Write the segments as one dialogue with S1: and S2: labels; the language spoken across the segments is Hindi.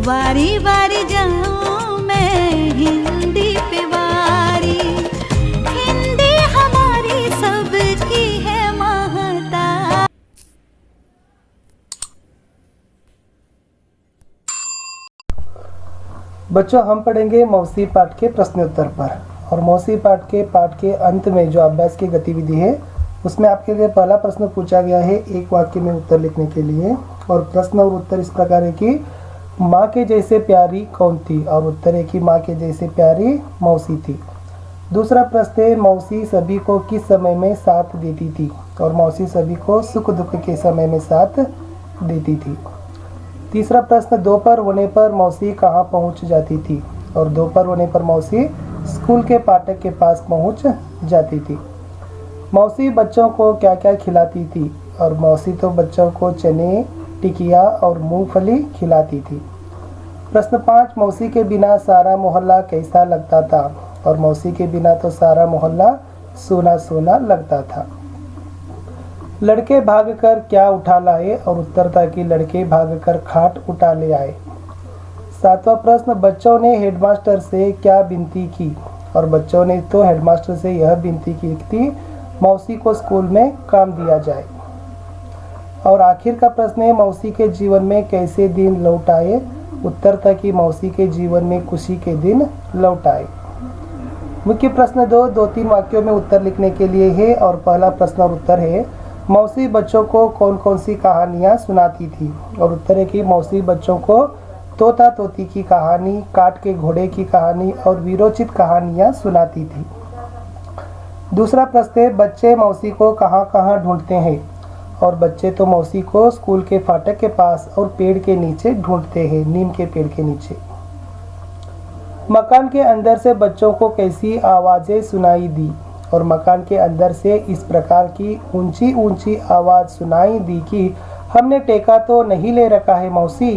S1: बारी बारी जाऊं मैं हिंदी पे वारी। हिंदी हमारी सबकी है महता।
S2: बच्चों, हम पढ़ेंगे मौसी पाठ के प्रश्नोत्तर पर। और मौसी पाठ के अंत में जो अभ्यास की गतिविधि है उसमें आपके लिए पहला प्रश्न पूछा गया है एक वाक्य में उत्तर लिखने के लिए। और प्रश्न और उत्तर इस प्रकार है कि माँ के जैसे प्यारी कौन थी, और उत्तर है कि माँ के जैसे प्यारी मौसी थी। दूसरा प्रश्न है मौसी सभी को किस समय में साथ देती थी, और मौसी सभी को सुख दुख के समय में साथ देती थी। तीसरा प्रश्न दोपहर होने पर मौसी कहाँ पहुँच जाती थी, और दोपहर होने पर मौसी स्कूल के फाटक के पास पहुँच जाती थी। मौसी बच्चों को क्या क्या खिलाती थी, और मौसी तो बच्चों को चने, टिकिया और मूंगफली खिलाती थी। प्रश्न 5 मौसी के बिना सारा मोहल्ला कैसा लगता था, और मौसी के बिना तो सारा मोहल्ला सोना सोना लगता था। लड़के भागकर क्या उठा लाए, और उत्तर था कि लड़के भागकर खाट उठा ले आए। 7वां प्रश्न बच्चों ने हेडमास्टर से क्या विनती की, और बच्चों ने तो हेडमास्टर से यह विनती की थी मौसी को स्कूल में काम दिया जाए। और आखिर का प्रश्न है मौसी के जीवन में कैसे दिन लौट आए, उत्तर था कि मौसी के जीवन में खुशी के दिन लौट आए। मुख्य प्रश्न 2-3 वाक्यों में उत्तर लिखने के लिए है। और पहला प्रश्न और उत्तर है मौसी बच्चों को कौन कौन सी कहानियाँ सुनाती थी, और उत्तर है कि मौसी बच्चों को तोता तोती की कहानी, काट के घोड़े की कहानी और वीरोचित कहानियाँ सुनाती थी। दूसरा प्रश्न है बच्चे मौसी को कहाँ कहाँ ढूंढते हैं, और बच्चे तो मौसी को स्कूल के फाटक के पास और पेड़ के नीचे ढूंढते हैं, नीम के पेड़ के नीचे। मकान के अंदर से बच्चों को कैसी आवाज़ें सुनाई दी, और मकान के अंदर से इस प्रकार की ऊंची ऊंची आवाज़ सुनाई दी कि हमने टेका तो नहीं ले रखा है मौसी,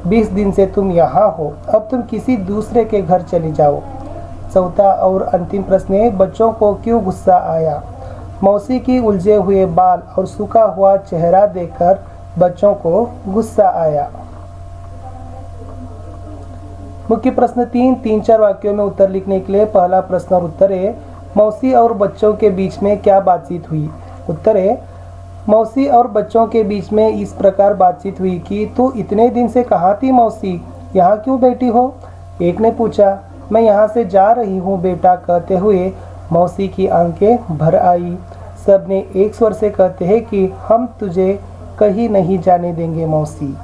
S2: 20 दिन से तुम यहाँ हो, अब तुम किसी दूसरे के घर चली जाओ। चौथा और अंतिम प्रश्न है बच्चों को क्यों गुस्सा आया, मौसी की उलझे हुए बाल और सूखा हुआ चेहरा देखकर बच्चों को गुस्सा आया। मुख्य प्रश्न 3-4 वाक्यों में उत्तर लिखने के लिए पहला प्रश्न और उत्तर है मौसी और बच्चों के बीच में क्या बातचीत हुई। उत्तर है मौसी और बच्चों के बीच में इस प्रकार बातचीत हुई कि तू इतने दिन से कहाँ थी मौसी, यहाँ क्यों बैठी हो। एक ने पूछा मैं यहाँ से जा रही हूँ बेटा, कहते हुए मौसी की आंखें भर आई। सब ने एक स्वर से कहते हैं कि हम तुझे कहीं नहीं जाने देंगे मौसी।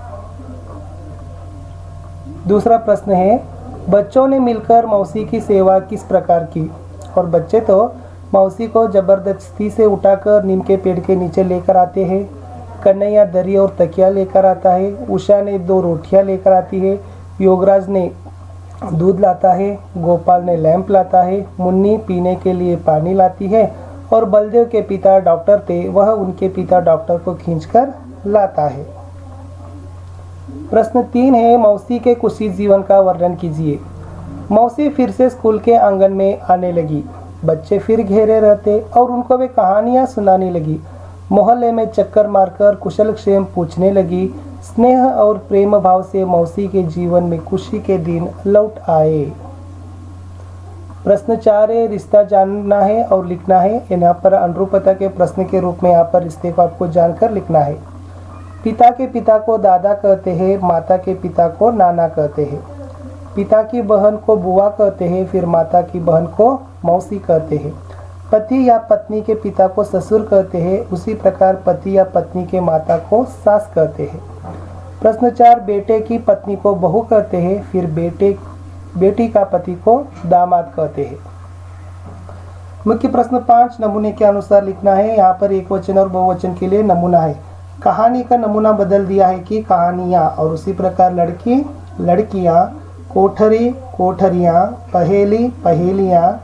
S2: दूसरा प्रश्न है बच्चों ने मिलकर मौसी की सेवा किस प्रकार की, और बच्चे तो मौसी को जबरदस्ती से उठाकर नीम के पेड़ के नीचे लेकर आते हैं। कन्हैया दरी और तकिया लेकर आता है, उषा ने 2 रोटियां लेकर आती है, योगराज ने दूध लाता है, गोपाल ने लैंप लाता है, मुन्नी पीने के लिए पानी लाती है, और बलदेव के पिता डॉक्टर थे, वह उनके पिता डॉक्टर को खींचकर लाता है। प्रश्न 3 है मौसी के खुशी जीवन का वर्णन कीजिए। मौसी फिर से स्कूल के आंगन में आने लगी, बच्चे फिर घेरे रहते और उनको वे कहानियाँ सुनाने लगी। मोहल्ले में चक्कर मारकर कुशल क्षेम पूछने लगी। स्नेह और प्रेम भाव से मौसी के जीवन में खुशी के दिन लौट आए। प्रश्न 4 है रिश्ता जानना है और लिखना है। यहाँ पर अनुरूपता के प्रश्न के रूप में यहाँ पर रिश्ते को आपको जानकर लिखना है। पिता के पिता को दादा कहते हैं, माता के पिता को नाना कहते हैं। पिता की बहन को बुआ कहते हैं, फिर माता की बहन को मौसी कहते हैं। पति या पत्नी के पिता को ससुर कहते हैं, उसी प्रकार पति या पत्नी के माता को सास कहते हैं। प्रश्न 4 बेटे की पत्नी को बहू कहते हैं, फिर बेटी का पति को दामाद कहते हैं। मुख्य प्रश्न 5 नमूने के अनुसार लिखना है। यहाँ पर एक वचन और बहुवचन के लिए नमूना है। कहानी का नमूना बदल दिया है कि कहानियाँ, और उसी प्रकार लड़की लड़कियाँ, कोठरी कोठरियाँ, पहेली पहेलियाँ,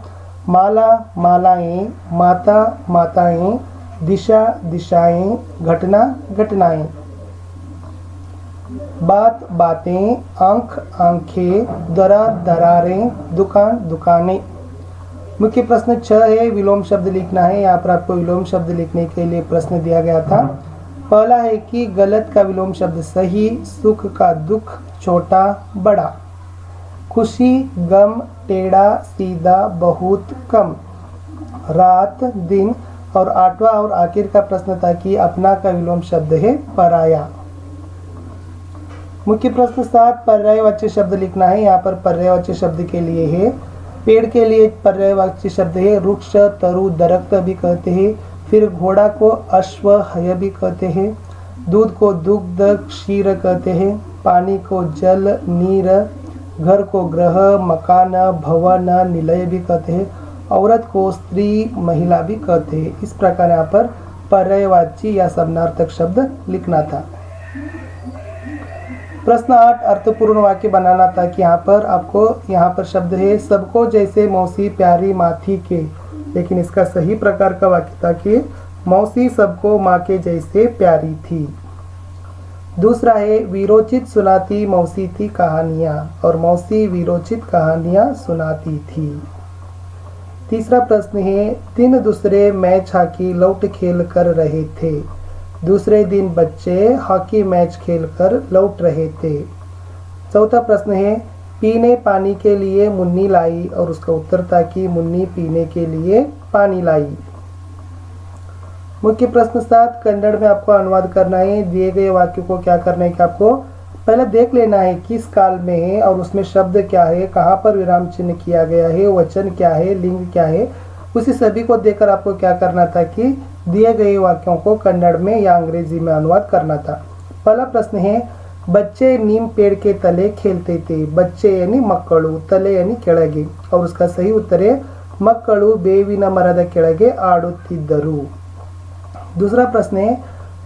S2: माला मालाएं, माता माताएं, दिशा दिशाएं, घटना घटनाएं, बात बातें, आंख आंखें, दरार दरारें, दुकान दुकानें। मुख्य प्रश्न 6 है विलोम शब्द लिखना है। यहाँ पर आपको विलोम शब्द लिखने के लिए प्रश्न दिया गया था। पहला है कि गलत का विलोम शब्द सही, सुख का दुख, छोटा बड़ा। खुशी गम टेढ़ा सीधा बहुत कम। रात दिन। और आठवां और आखिर का प्रश्न था कि अपना का विलोम शब्द है पराया। मुख्य प्रश्न 7 पर्यायवाची शब्द लिखना है। यहाँ पर पर्यायवाची शब्द के लिए है पेड़ के लिए पर्यायवाची शब्द है वृक्ष तरु दरख्त भी कहते हैं। फिर घोड़ा को अश्व हय भी कहते हैं। दूध को दुग्ध क्षीर कहते हैं। पानी को जल नीर। घर को ग्रह मकान भवन निलय भी कहते हैं। औरत को स्त्री महिला भी कहते हैं। इस प्रकार यहाँ पर पर्यायवाची या समानार्थक शब्द लिखना था। प्रश्न 8 अर्थपूर्ण वाक्य बनाना था कि यहाँ पर शब्द है सबको जैसे मौसी प्यारी माँ थी के, लेकिन इसका सही प्रकार का वाक्य था कि मौसी सबको माँ के जैसे प्यारी थी। दूसरा है वीरोचित सुनाती मौसी थी कहानियाँ और मौसी वीरोचित कहानियाँ सुनाती थी। तीसरा प्रश्न है 3 दूसरे मैच हॉकी लौट खेल कर रहे थे। दूसरे दिन बच्चे हॉकी मैच खेलकर लौट रहे थे। चौथा प्रश्न है पीने पानी के लिए मुन्नी लाई और उसका उत्तर था कि मुन्नी पीने के लिए पानी लाई। मुख्य प्रश्न 7 कन्नड़ में आपको अनुवाद करना है। दिए गए वाक्य को क्या करना है कि आपको पहले देख लेना है किस काल में है और उसमें शब्द क्या है, कहाँ पर विराम चिन्ह किया गया है, वचन क्या है, लिंग क्या है, उसी सभी को देखकर आपको क्या करना था कि दिए गए वाक्यों को कन्नड़ में या अंग्रेजी में अनुवाद करना था। पहला प्रश्न है बच्चे नीम पेड़ के तले खेलते थे। बच्चे यानी मಕ್ಕಳು, तले यानी ಕೆಳಗೆ और उसका सही उत्तर है ಮಕ್ಕಳು ಬೇವಿನ ಮರದ ಕೆಳಗೆ ಆಡುತ್ತಿದ್ದರು। दूसरा प्रश्न है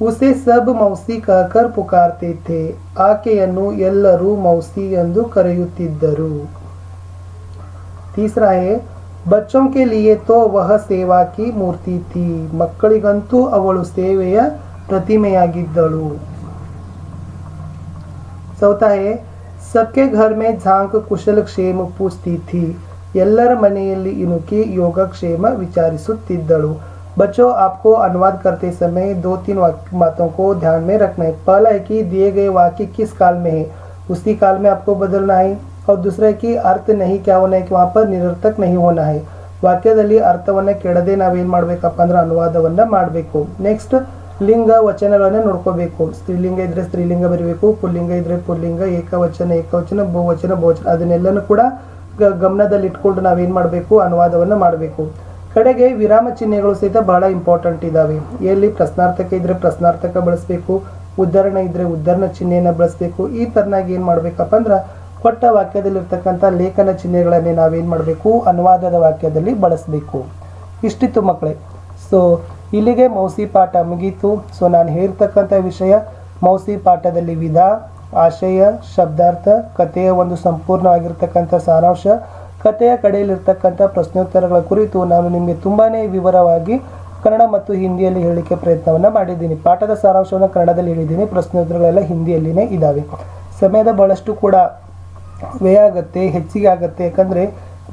S2: उसे सब मौसी कहकर पुकारते थे। ಆಕೆಯನ್ನು ಎಲ್ಲರೂ मौसी ಎಂದು ಕರೆಯುತ್ತಿದ್ದರು। तीसरा है बच्चों के लिए तो वह सेवा की मूर्ति थी। ಮಕ್ಕಳಿಗಂತೂ ಅವಳು ಸೇವೆಯ ಪ್ರತಿಮೆಯಾಗಿದ್ದಳು। चौथा है सबके घर में झांक कुशल क्षेम पूछती थी। ಎಲ್ಲರ ಮನೆಯಲ್ಲಿ ಇಣುಕಿ ಯೋಗಕ್ಷೇಮ ವಿಚಾರಿಸುತ್ತಿದ್ದಳು। बच्चों आपको अनुवाद करते समय 2-3 बातों को ध्यान में रखना है। पहला है कि दिए गए वाक्य किस काल में है उसी काल में आपको बदलना है और दूसरा है कि अर्थ नहीं क्या होना है कि वहाँ पर निरर्थक नहीं होना है। ವಾಕ್ಯದಲ್ಲಿ ಅರ್ಥವನ್ನು ಕೆಡದೆ ನಾವೇನು ಮಾಡಬೇಕಪ್ಪ ಅಂದ್ರೆ ಅನುವಾದವನ್ನು ಮಾಡಬೇಕು। ನೆಕ್ಸ್ಟ್ ಲಿಂಗ ವಚನಗಳನ್ನು ನೋಡ್ಕೋಬೇಕು। ಸ್ತ್ರೀಲಿಂಗ ಇದ್ರೆ ಸ್ತ್ರೀಲಿಂಗ ಬರೀಬೇಕು, ಪುಲ್ಲಿಂಗ ಇದ್ರೆ ಪುಲ್ಲಿಂಗ, ಏಕವಚನ ಬಹುವಚನ ಅದನ್ನೆಲ್ಲನೂ ಕೂಡ ಗಮನದಲ್ಲಿ ಇಟ್ಕೊಂಡು ನಾವೇನು ಮಾಡಬೇಕು ಅನುವಾದವನ್ನು ಮಾಡಬೇಕು। ಕಡೆಗೆ ವಿರಾಮ ಚಿಹ್ನೆಗಳು ಸಹಿತ ಬಹಳ ಇಂಪಾರ್ಟೆಂಟ್ ಇದ್ದಾವೆ। ಎಲ್ಲಿ ಪ್ರಶ್ನಾರ್ಥಕ ಇದ್ರೆ ಪ್ರಶ್ನಾರ್ಥಕ ಬಳಸಬೇಕು, ಉದ್ಧರಣ ಇದ್ರೆ ಉದ್ಧರಣ ಚಿಹ್ನೆಯನ್ನು ಬಳಸಬೇಕು। ಈ ತರನಾಗಿ ಏನು ಮಾಡಬೇಕಪ್ಪ ಅಂದ್ರೆ ಕೊಟ್ಟ ವಾಕ್ಯದಲ್ಲಿರ್ತಕ್ಕಂಥ ಲೇಖನ ಚಿಹ್ನೆಗಳನ್ನೇ ನಾವೇನು ಮಾಡಬೇಕು ಅನುವಾದದ ವಾಕ್ಯದಲ್ಲಿ ಬಳಸಬೇಕು। ಇಷ್ಟಿತ್ತು ಮಕ್ಕಳೇ। ಸೊ ಇಲ್ಲಿಗೆ ಮೌಸಿ ಪಾಠ ಮುಗೀತು। ಸೊ ನಾನು ಹೇಳಿರ್ತಕ್ಕಂಥ ವಿಷಯ ಮೌಸಿ ಪಾಠದಲ್ಲಿ ವಿಧ, ಆಶಯ, ಶಬ್ದಾರ್ಥ, ಕಥೆಯ ಒಂದು ಸಂಪೂರ್ಣವಾಗಿರ್ತಕ್ಕಂಥ ಸಾರಾಂಶ, ಕಥೆಯ ಕಡೆಯಲ್ಲಿರ್ತಕ್ಕಂಥ ಪ್ರಶ್ನೋತ್ತರಗಳ ಕುರಿತು ನಾನು ನಿಮಗೆ ತುಂಬಾ ವಿವರವಾಗಿ ಕನ್ನಡ ಮತ್ತು ಹಿಂದಿಯಲ್ಲಿ ಹೇಳಲಿಕ್ಕೆ ಪ್ರಯತ್ನವನ್ನು ಮಾಡಿದ್ದೀನಿ। ಪಾಠದ ಸಾರಾಂಶವನ್ನು ಕನ್ನಡದಲ್ಲಿ ಹೇಳಿದ್ದೀನಿ, ಪ್ರಶ್ನೋತ್ತರಗಳೆಲ್ಲ ಹಿಂದಿಯಲ್ಲಿನೇ ಇದ್ದಾವೆ। ಸಮಯದ ಬಹಳಷ್ಟು ಕೂಡ ವ್ಯಯ ಆಗುತ್ತೆ, ಹೆಚ್ಚಿಗೆ ಆಗುತ್ತೆ, ಯಾಕಂದರೆ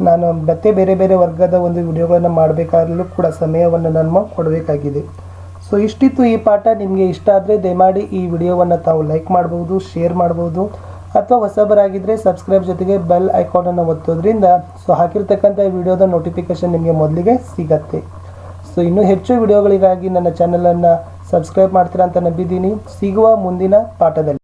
S2: ನಾನು ಮತ್ತೆ ಬೇರೆ ಬೇರೆ ವರ್ಗದ ಒಂದು ವಿಡಿಯೋಗಳನ್ನು ಮಾಡಬೇಕಾಗಲೂ ಕೂಡ ಸಮಯವನ್ನು ನಾನು ಕೊಡಬೇಕಾಗಿದೆ। ಸೊ ಇಷ್ಟಿತ್ತು ಈ ಪಾಠ। ನಿಮಗೆ ಇಷ್ಟ ಆದರೆ ದಯಮಾಡಿ ಈ ವಿಡಿಯೋವನ್ನು ತಾವು ಲೈಕ್ ಮಾಡ್ಬೋದು, ಶೇರ್ ಮಾಡ್ಬೋದು, ಅಥವಾ ಹೊಸಬರಾಗಿದ್ದರೆ ಸಬ್ಸ್ಕ್ರೈಬ್ ಜೊತೆಗೆ ಬೆಲ್ ಐಕಾನನ್ನು ಒತ್ತೋದ್ರಿಂದ ಸೊ ಹಾಕಿರ್ತಕ್ಕಂಥ ವಿಡಿಯೋದ ನೋಟಿಫಿಕೇಷನ್ ನಿಮಗೆ ಮೊದಲಿಗೆ ಸಿಗತ್ತೆ। ಸೊ ಇನ್ನೂ ಹೆಚ್ಚು ವಿಡಿಯೋಗಳಿಗಾಗಿ ನನ್ನ ಚಾನಲನ್ನು ಸಬ್ಸ್ಕ್ರೈಬ್ ಮಾಡ್ತೀರಾ ಅಂತ ನಂಬಿದ್ದೀನಿ। ಸಿಗುವ ಮುಂದಿನ ಪಾಠದಲ್ಲಿ।